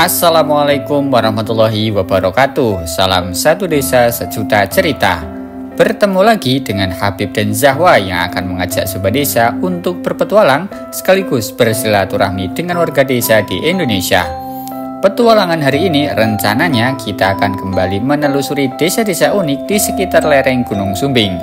Assalamualaikum warahmatullahi wabarakatuh. Salam satu desa sejuta cerita. Bertemu lagi dengan Habib dan Zahwa yang akan mengajak sobat desa untuk berpetualang sekaligus bersilaturahmi dengan warga desa di Indonesia. Petualangan hari ini rencananya kita akan kembali menelusuri desa-desa unik di sekitar lereng Gunung Sumbing.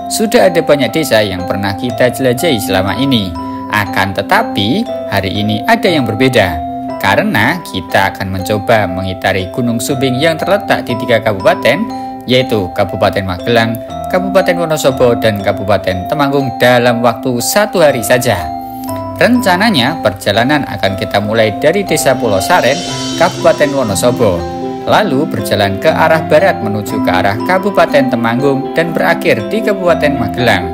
Sudah ada banyak desa yang pernah kita jelajahi selama ini. Akan tetapi hari ini ada yang berbeda. Karena kita akan mencoba mengitari Gunung Sumbing yang terletak di 3 kabupaten, yaitu Kabupaten Magelang, Kabupaten Wonosobo, dan Kabupaten Temanggung dalam waktu 1 hari saja. Rencananya perjalanan akan kita mulai dari Desa Pulau Saren, Kabupaten Wonosobo, lalu berjalan ke arah barat menuju ke arah Kabupaten Temanggung dan berakhir di Kabupaten Magelang.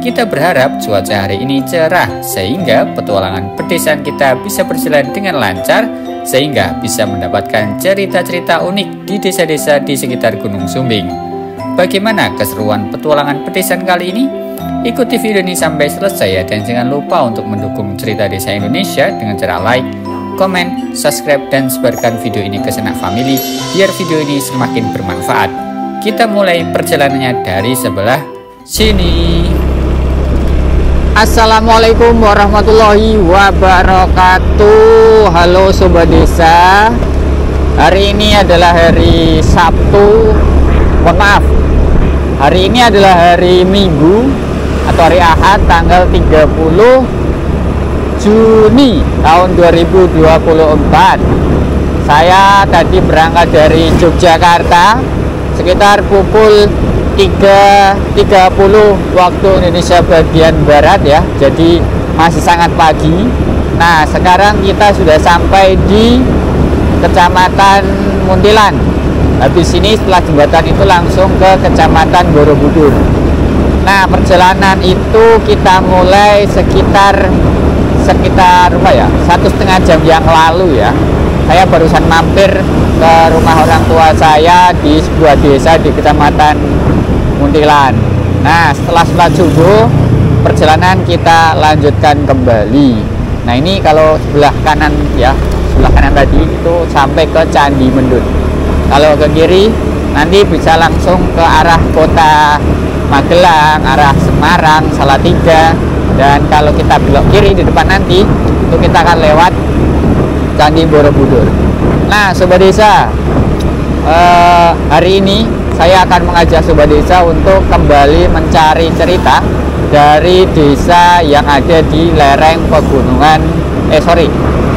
Kita berharap cuaca hari ini cerah sehingga petualangan pedesaan kita bisa berjalan dengan lancar sehingga bisa mendapatkan cerita-cerita unik di desa-desa di sekitar Gunung Sumbing. Bagaimana keseruan petualangan pedesaan kali ini? Ikuti video ini sampai selesai ya, dan jangan lupa untuk mendukung cerita desa Indonesia dengan cara like, komen, subscribe, dan sebarkan video ini ke sanak family biar video ini semakin bermanfaat. Kita mulai perjalanannya dari sebelah sini. Assalamualaikum warahmatullahi wabarakatuh. Halo sobat desa. Hari ini adalah hari Sabtu. Maaf. Hari ini adalah hari Minggu atau hari Ahad tanggal 30 Juni tahun 2024. Saya tadi berangkat dari Yogyakarta sekitar pukul 3.30 waktu Indonesia bagian barat ya, jadi masih sangat pagi. Nah, sekarang kita sudah sampai di Kecamatan Muntilan. Habis ini setelah jembatan itu langsung ke Kecamatan Borobudur. Nah, perjalanan itu kita mulai sekitar 1,5 jam yang lalu ya. Saya barusan mampir ke rumah orang tua saya di sebuah desa di Kecamatan Muntilan. Nah, setelah sholat subuh perjalanan kita lanjutkan kembali. Nah, ini kalau sebelah kanan ya, sebelah kanan tadi itu sampai ke Candi Mendut. Kalau ke kiri nanti bisa langsung ke arah kota Magelang, arah Semarang, Salatiga. Dan kalau kita belok kiri di depan nanti itu kita akan lewat Candi Borobudur. Nah, sobat desa, hari ini saya akan mengajak sobat desa untuk kembali mencari cerita dari desa yang ada di lereng pegunungan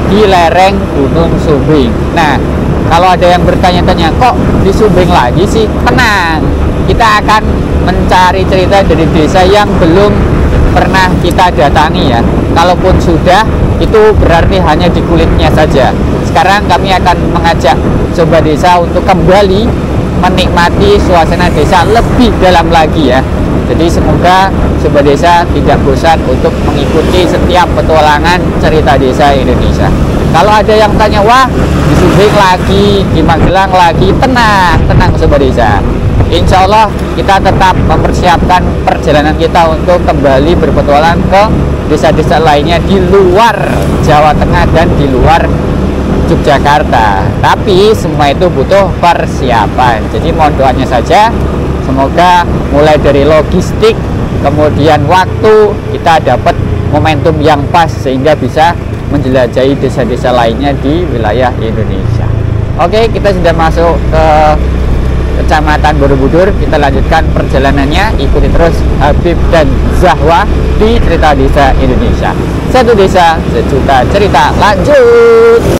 di lereng Gunung Sumbing. Nah, kalau ada yang bertanya-tanya kok di Sumbing lagi sih, tenang, kita akan mencari cerita dari desa yang belum pernah kita datangi ya. Kalaupun sudah, itu berarti hanya di kulitnya saja. Sekarang kami akan mengajak sobat desa untuk kembali menikmati suasana desa lebih dalam lagi ya. Jadi semoga sobat desa tidak bosan untuk mengikuti setiap petualangan cerita desa Indonesia. Kalau ada yang tanya, wah di Sumbing lagi, di Magelang lagi, tenang sobat desa. Insya Allah kita tetap mempersiapkan perjalanan kita untuk kembali berpetualang ke desa-desa lainnya di luar Jawa Tengah dan di luar Yogyakarta. Tapi semua itu butuh persiapan. Jadi mohon doanya saja, semoga mulai dari logistik, kemudian waktu, kita dapat momentum yang pas sehingga bisa menjelajahi desa-desa lainnya di wilayah Indonesia. Oke, kita sudah masuk ke Kecamatan Borobudur. Kita lanjutkan perjalanannya. Ikuti terus Habib dan Zahwa di cerita desa Indonesia. Satu desa, sejuta cerita. Lanjut.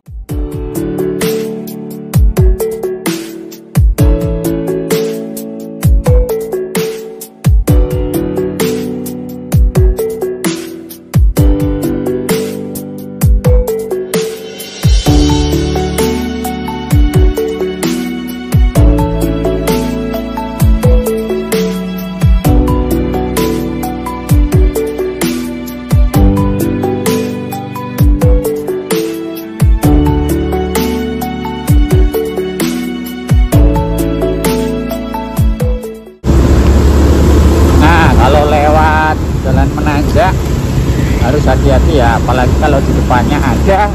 harus hati-hati ya, apalagi kalau di depannya ada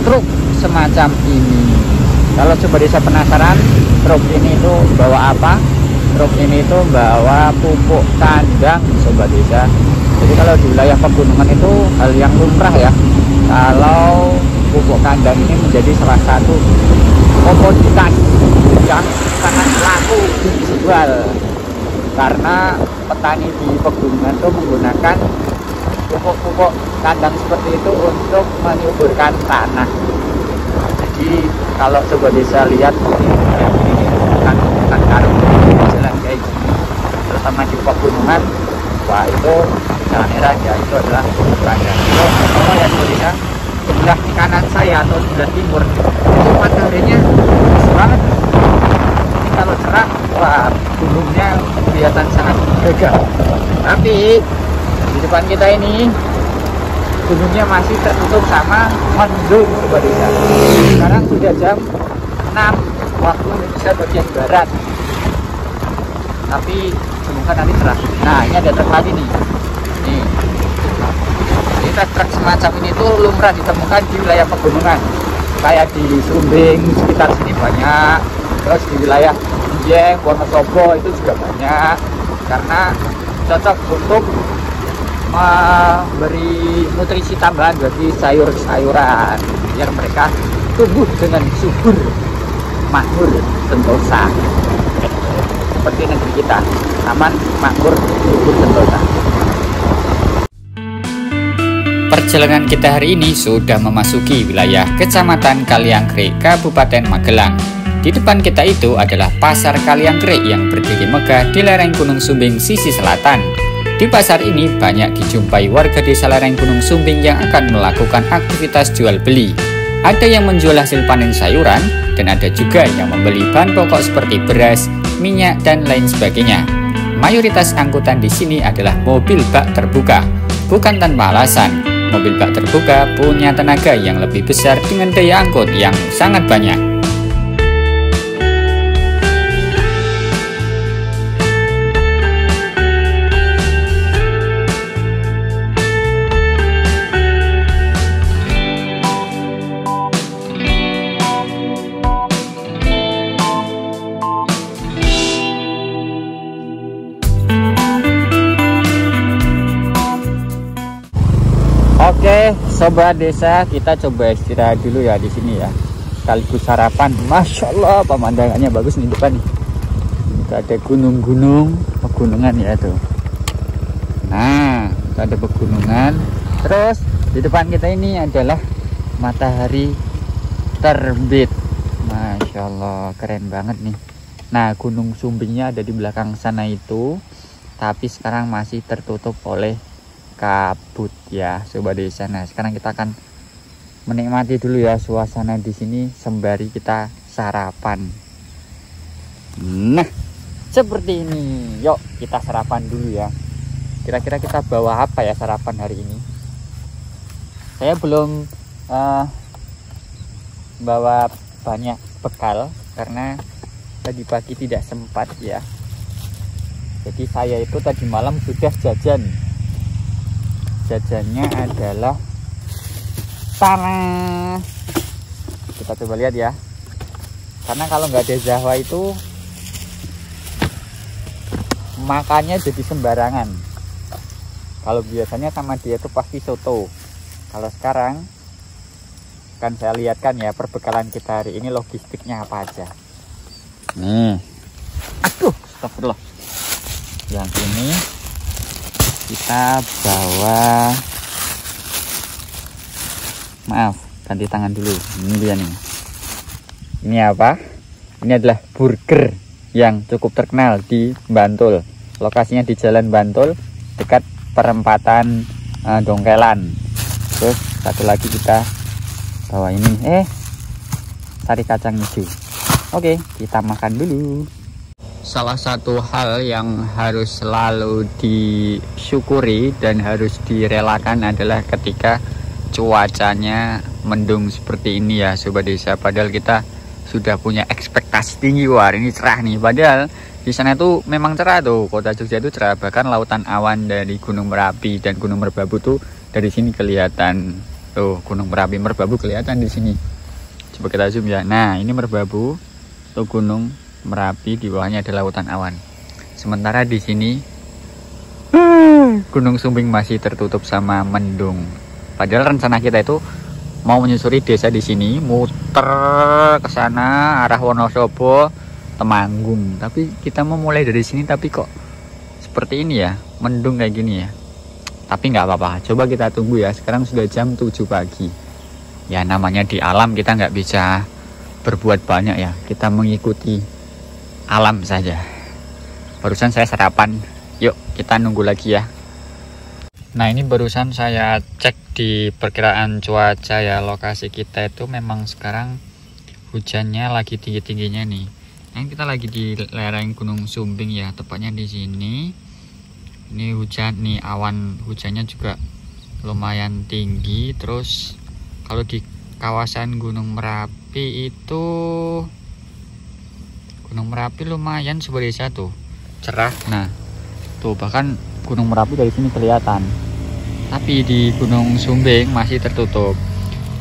truk semacam ini. Kalau Sobat Desa penasaran truk ini itu bawa apa? Truk ini itu bawa pupuk kandang Sobat Desa. Jadi kalau di wilayah pegunungan itu hal yang lumrah ya, kalau pupuk kandang ini menjadi salah satu komoditas yang sangat laku dijual, karena petani di pegunungan itu menggunakan pupuk kandang seperti itu untuk menyuburkan tanah. Jadi kalau Sobat Desa lihat ini bukan karung jalan kayak gini, terutama di pegunungan, wah itu jalan ya, itu adalah pupuk kandang. Kalau ya Sobat Desa, sebelah kanan saya atau sebelah timur itu mataharinya bagus banget. Ini kalau cerah, wah gunungnya kelihatan sangat gagah. Tapi di depan kita ini gunungnya masih tertutup sama mendung Sobat Desa. Sekarang sudah jam 6 waktu Indonesia bagian barat, tapi semoga nanti cerah. Nah ini ada truk lagi nih. Ini truk semacam ini tuh lumrah ditemukan di wilayah pegunungan, kayak di Sumbing sekitar sini banyak, terus di wilayah Dieng, Wonosobo itu juga banyak, karena cocok untuk memberi nutrisi tambahan bagi sayur-sayuran biar mereka tumbuh dengan subur, makmur, sentosa, seperti negeri kita, aman, makmur, subur, sentosa. Perjalanan kita hari ini sudah memasuki wilayah Kecamatan Kaliangkrik, Kabupaten Magelang. Di depan kita itu adalah Pasar Kaliangkrik yang berdiri megah di lereng Gunung Sumbing sisi selatan. Di pasar ini banyak dijumpai warga desa lereng Gunung Sumbing yang akan melakukan aktivitas jual beli. Ada yang menjual hasil panen sayuran, dan ada juga yang membeli bahan pokok seperti beras, minyak, dan lain sebagainya. Mayoritas angkutan di sini adalah mobil bak terbuka. Bukan tanpa alasan, mobil bak terbuka punya tenaga yang lebih besar dengan daya angkut yang sangat banyak. Oke, Sobat Desa, kita coba istirahat dulu ya di sini ya. Sekaligus sarapan. Masya Allah, pemandangannya bagus nih depan nih. Ini ada gunung-gunung, pegunungan ya tuh. Nah, ada pegunungan. Terus di depan kita ini adalah matahari terbit. Masya Allah, keren banget nih. Nah, Gunung Sumbingnya ada di belakang sana itu, tapi sekarang masih tertutup oleh kabut ya Sobat Desa. Nah sekarang kita akan menikmati dulu ya suasana di sini sembari kita sarapan. Nah seperti ini, yuk kita sarapan dulu ya. Kira-kira kita bawa apa ya sarapan hari ini? Saya belum bawa banyak bekal karena tadi pagi tidak sempat ya. Jadi saya itu tadi malam sudah jajan. Jajannya adalah tanah. Kita coba lihat ya, karena kalau nggak ada Zahwa itu makannya jadi sembarangan. Kalau biasanya sama dia itu pasti soto. Kalau sekarang kan saya lihatkan ya perbekalan kita hari ini logistiknya apa aja. Nih, aduh, astagfirullah. Yang ini kita bawa, maaf ganti tangan dulu, ini dia nih. Ini apa? Ini adalah burger yang cukup terkenal di Bantul. Lokasinya di Jalan Bantul dekat perempatan Dongkelan. Terus satu lagi kita bawa ini, sari kacang hijau. Oke, kita makan dulu. Salah satu hal yang harus selalu disyukuri dan harus direlakan adalah ketika cuacanya mendung seperti ini ya Sobat Desa. Padahal kita sudah punya ekspektasi tinggi, wah ini cerah nih. Padahal di sana itu memang cerah tuh, kota Jogja itu cerah. Bahkan lautan awan dari Gunung Merapi dan Gunung Merbabu tuh dari sini kelihatan. Tuh Gunung Merapi Merbabu kelihatan di sini. Coba kita zoom ya. Nah, ini Merbabu atau Gunung Merapi, di bawahnya ada lautan awan. Sementara di sini Gunung Sumbing masih tertutup sama mendung. Padahal rencana kita itu mau menyusuri desa di sini, muter ke sana arah Wonosobo, Temanggung. Tapi kita mau mulai dari sini, tapi kok seperti ini ya, mendung kayak gini ya. Tapi nggak apa-apa, coba kita tunggu ya. Sekarang sudah jam 7 pagi. Ya namanya di alam, kita nggak bisa berbuat banyak ya. Kita mengikuti alam saja. Barusan saya sarapan, yuk kita nunggu lagi ya. Nah, ini barusan saya cek di perkiraan cuaca ya. Lokasi kita itu memang sekarang hujannya lagi tinggi-tingginya nih. Nah, kita lagi di lereng Gunung Sumbing ya, tepatnya di sini. Ini hujan nih, awan hujannya juga lumayan tinggi. Terus kalau di kawasan Gunung Merapi itu, Gunung Merapi lumayan sebuah desa tuh, cerah. Nah, tuh bahkan Gunung Merapi dari sini kelihatan. Tapi di Gunung Sumbing masih tertutup.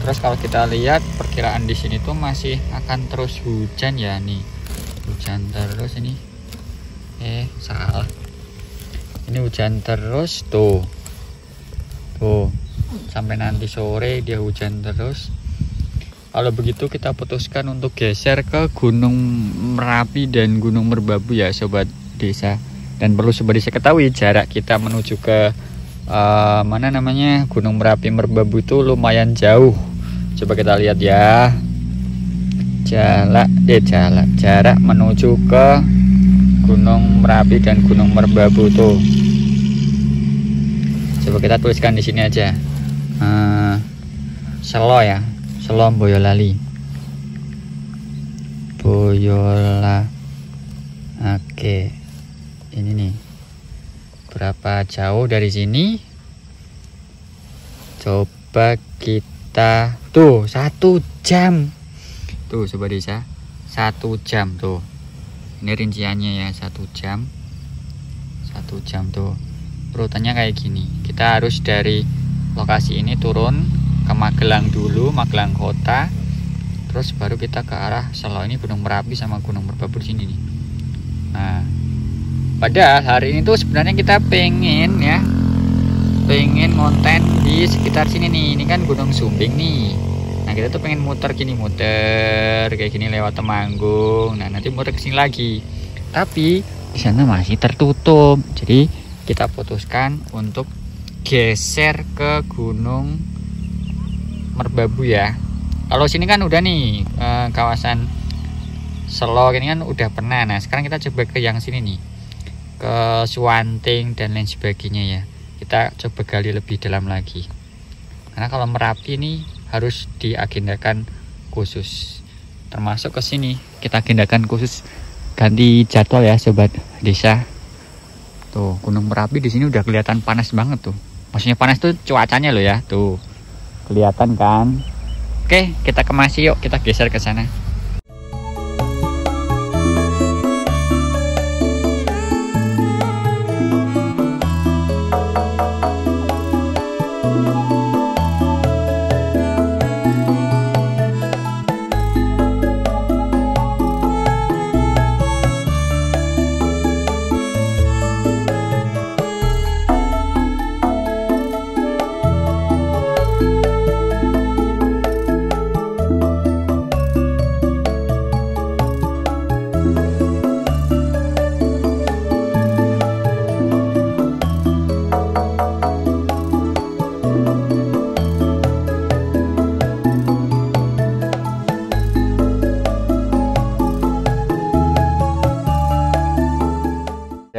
Terus kalau kita lihat perkiraan di sini tuh masih akan terus hujan ya nih. Hujan terus ini. Salah. Ini hujan terus tuh. Tuh. Sampai nanti sore dia hujan terus. Kalau begitu kita putuskan untuk geser ke Gunung Merapi dan Gunung Merbabu ya sobat desa. Dan perlu sobat desa ketahui jarak kita menuju ke mana namanya Gunung Merapi Merbabu itu lumayan jauh. Coba kita lihat ya. Jarak menuju ke Gunung Merapi dan Gunung Merbabu tuh. Coba kita tuliskan di sini aja. Selo ya. Selo Boyolali. Oke. Ini nih. Berapa jauh dari sini? Coba kita tuh 1 jam. Tuh sobat desa, 1 jam tuh. Ini rinciannya ya, 1 jam. 1 jam tuh. Urutannya kayak gini. Kita harus dari lokasi ini turun ke Magelang dulu, Magelang kota. Terus baru kita ke arah Selo, ini Gunung Merapi sama Gunung Merbabu di sini nih. Nah, padahal hari ini tuh sebenarnya kita pengen konten di sekitar sini nih. Ini kan Gunung Sumbing nih. Nah, kita tuh pengen muter kayak gini lewat Temanggung. Nah, nanti muter ke sini lagi. Tapi di sana masih tertutup. Jadi kita putuskan untuk geser ke Gunung Merbabu ya. Kalau sini kan udah nih kawasan Selo ini kan udah pernah. Nah, sekarang kita coba ke yang sini nih. Ke Suwanting dan lain sebagainya ya. Kita coba gali lebih dalam lagi. Karena kalau Merapi ini harus diagendakan khusus. Termasuk ke sini kita agendakan khusus, ganti jadwal ya sobat desa. Tuh, Gunung Merapi di sini udah kelihatan panas banget tuh. Maksudnya panas tuh cuacanya loh ya. Tuh. Kelihatan kan? Oke, kita kemasi yuk, kita geser ke sana.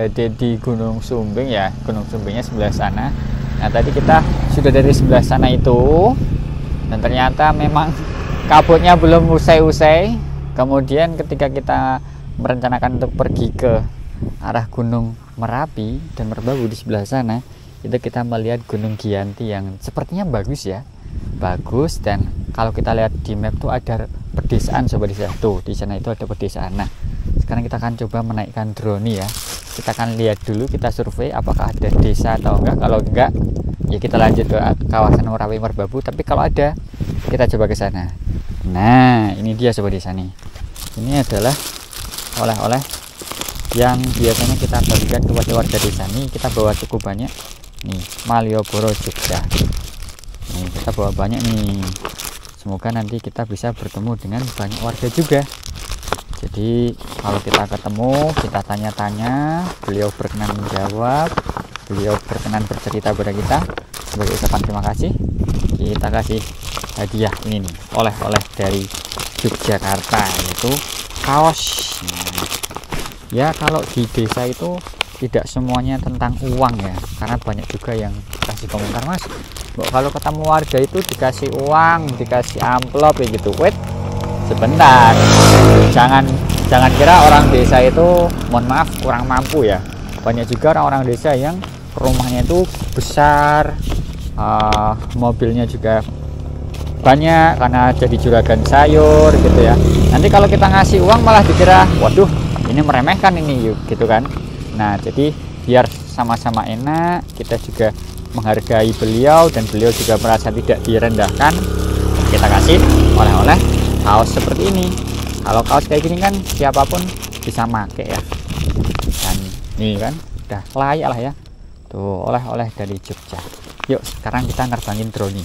Jadi di Gunung Sumbing ya, Gunung Sumbingnya sebelah sana. Nah, tadi kita sudah dari sebelah sana itu, dan ternyata memang kabutnya belum usai-usai. Kemudian ketika kita merencanakan untuk pergi ke arah Gunung Merapi dan Merbabu di sebelah sana, itu kita melihat Gunung Giyanti yang sepertinya bagus ya, bagus. Dan kalau kita lihat di map tuh ada pedesaan sobat desa. Tuh di sana itu ada pedesaan. Nah, sekarang kita akan coba menaikkan drone ya. Kita akan lihat dulu, kita survei apakah ada desa atau enggak. Kalau enggak, ya kita lanjut ke kawasan Merapi Merbabu. Tapi kalau ada, kita coba ke sana. Nah, ini dia sobat desa nih. Ini adalah oleh-oleh yang biasanya kita bagikan kepada warga desa. Nih kita bawa cukup banyak nih, Malioboro Jogja. Nih kita bawa banyak nih, semoga nanti kita bisa bertemu dengan banyak warga juga. Jadi kalau kita ketemu, kita tanya-tanya, beliau berkenan menjawab, beliau berkenan bercerita kepada kita, sebagai ucapan terima kasih, kita kasih hadiah ini nih, oleh-oleh dari Yogyakarta, yaitu kaos. Nah, ya kalau di desa itu tidak semuanya tentang uang ya, karena banyak juga yang kasih komentar, Mas, kalau ketemu warga itu dikasih uang, dikasih amplop ya gitu. Wait, sebentar, jangan kira orang desa itu, mohon maaf, kurang mampu ya. Banyak juga orang-orang desa yang rumahnya itu besar, mobilnya juga banyak karena jadi juragan sayur gitu ya. Nanti kalau kita ngasih uang malah dikira, waduh ini meremehkan ini yuk gitu kan. Nah jadi biar sama-sama enak, kita juga menghargai beliau dan beliau juga merasa tidak direndahkan, kita kasih oleh-oleh kaos seperti ini. Kalau kaos kayak gini kan siapapun bisa make ya, dan ini kan udah layak lah ya. Tuh oleh-oleh dari Jogja. Yuk sekarang kita nerbangin drone.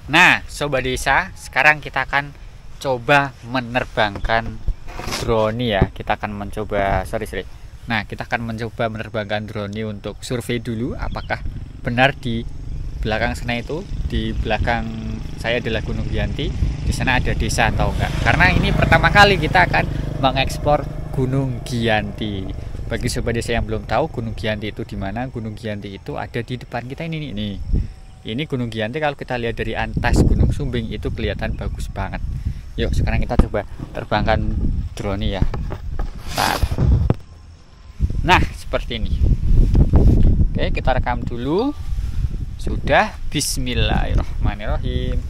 Nah sobat desa, sekarang kita akan coba menerbangkan drone ya. Kita akan mencoba kita akan mencoba menerbangkan drone untuk survei dulu apakah benar di belakang sana itu, di belakang saya adalah Gunung Giyanti, di sana ada desa atau enggak. Karena ini pertama kali kita akan mengeksplor Gunung Giyanti. Bagi sobat desa yang belum tahu Gunung Giyanti itu di mana, Gunung Giyanti itu ada di depan kita ini nih. Ini Gunung Giyanti kalau kita lihat dari atas Gunung Sumbing itu kelihatan bagus banget. Yuk sekarang kita coba terbangkan drone ya. Nah seperti ini. Oke, kita rekam dulu. Sudah, bismillahirrahmanirrahim.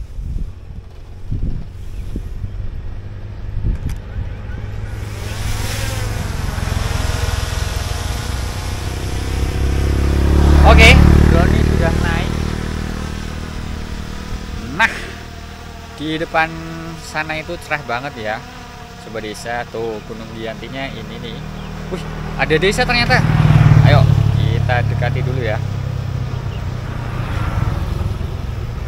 Oke, drone sudah naik. Nah, di depan sana itu cerah banget ya sobat desa. Tuh Gunung Giyantinya ini nih. Wih, ada desa ternyata. Ayo kita dekati dulu ya.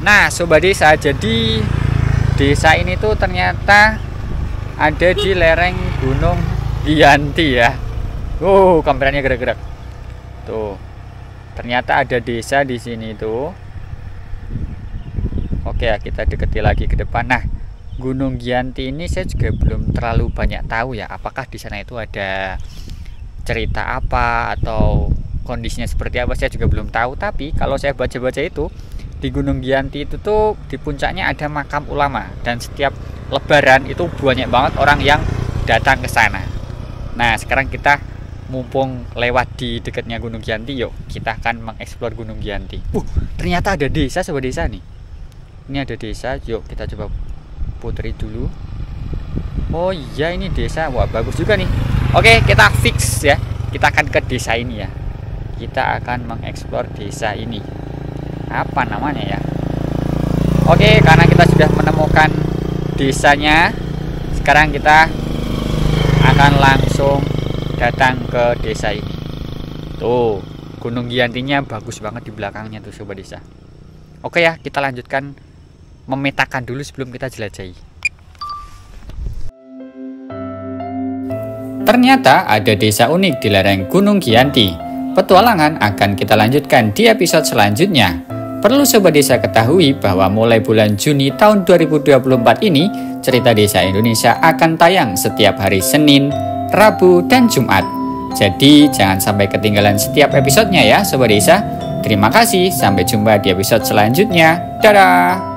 Nah sobat desa, jadi desa ini tuh ternyata ada di lereng Gunung Giyanti ya. Kameranya gerak-gerak. Tuh ternyata ada desa di sini tuh. Oke ya, kita deketi lagi ke depan. Nah Gunung Giyanti ini saya juga belum terlalu banyak tahu ya, apakah di sana itu ada cerita apa atau kondisinya seperti apa, saya juga belum tahu. Tapi kalau saya baca-baca itu di Gunung Giyanti itu tuh di puncaknya ada makam ulama, dan setiap lebaran itu banyak banget orang yang datang ke sana. Nah sekarang kita mumpung lewat di dekatnya Gunung Giyanti, yuk kita akan mengeksplor Gunung Giyanti. Ternyata ada desa sobat desa nih. Ini ada desa, yuk kita coba putri dulu. Oh iya ini desa, wah bagus juga nih. Oke kita fix ya, kita akan ke desa ini ya. Kita akan mengeksplor desa ini. Apa namanya ya? Oke, karena kita sudah menemukan desanya, sekarang kita akan langsung datang ke desa ini. Tuh Gunung Giyantinya bagus banget di belakangnya tuh sobat desa. Oke ya, kita lanjutkan memetakan dulu sebelum kita jelajahi. Ternyata ada desa unik di lereng Gunung Giyanti. Petualangan akan kita lanjutkan di episode selanjutnya. Perlu sobat desa ketahui bahwa mulai bulan Juni tahun 2024 ini, Cerita Desa Indonesia akan tayang setiap hari Senin, Rabu, dan Jumat. Jadi jangan sampai ketinggalan setiap episodenya ya sobat desa. Terima kasih, sampai jumpa di episode selanjutnya. Dadah!